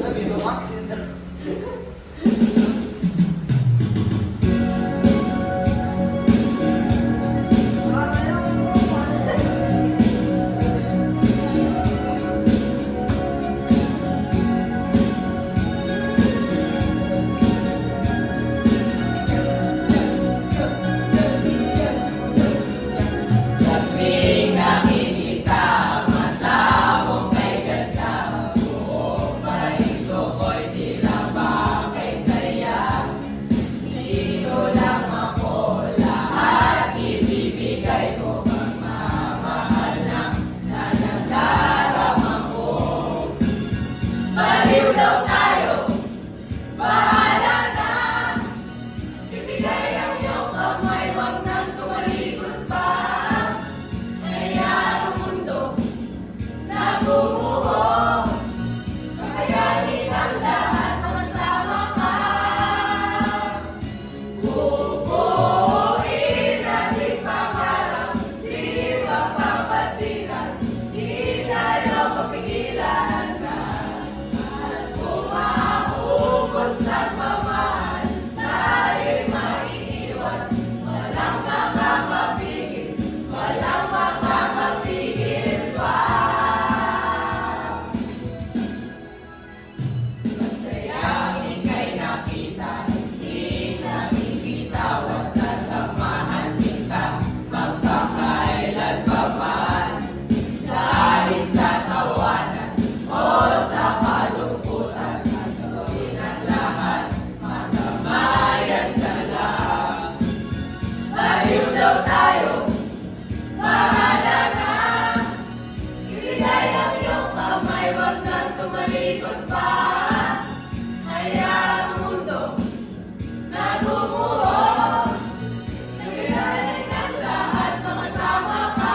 sabihin mo, Max, yun. Baliw daw tayo, bahala na. Ibigay ang iyong kamay, huwag nang tumalikod pa. Kaya ang mundo nagumuho, kakayanin ang lahat, makasama ka. Bubuuin natin pangarap, di magpapatiran, di tayo mapigilan na. Maubos ng pamahal, tayo'y maiiwan. Walang makakapigil, walang makakapigil pa. Masayang ika'y nakita, di nabibitawan. Sasamahan kita, magpakailan pa man. Dahil sa tawanan o sa kalungkutan, baliw daw tayo, bahala na. Ibigay ang iyong kamay, huwag nang tumalikod pa. Kaya ang mundo nagumuho, kakayanin ang lahat, makasama ka.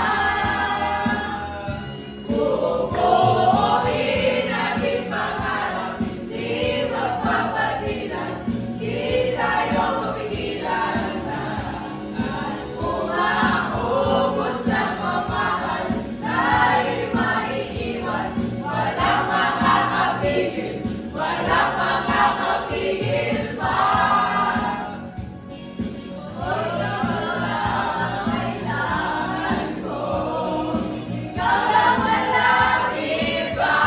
Bubuuin natin pangarap, di magpapatiran, di tayo mapigilan na. Umaubos ng pamahal, tayo'y maiiwan. Walang makakapigil, walang makakapigil pa. Kailangan ko, ikaw lang walang iba.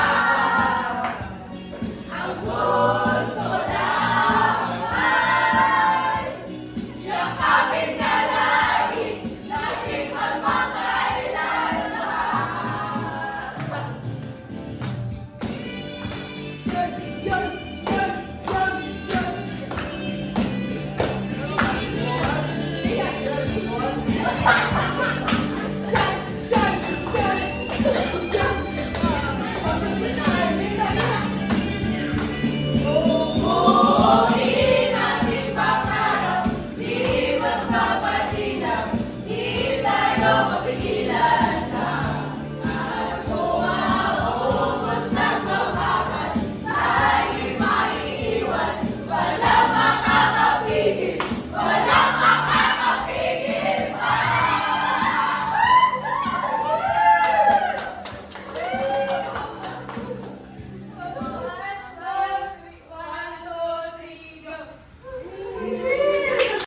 Ang gusto lang ay yakapin ka lagi, laging magmakailanman. Bubuuin natin pangarap, di magpapatilang, di tayo mapigilan.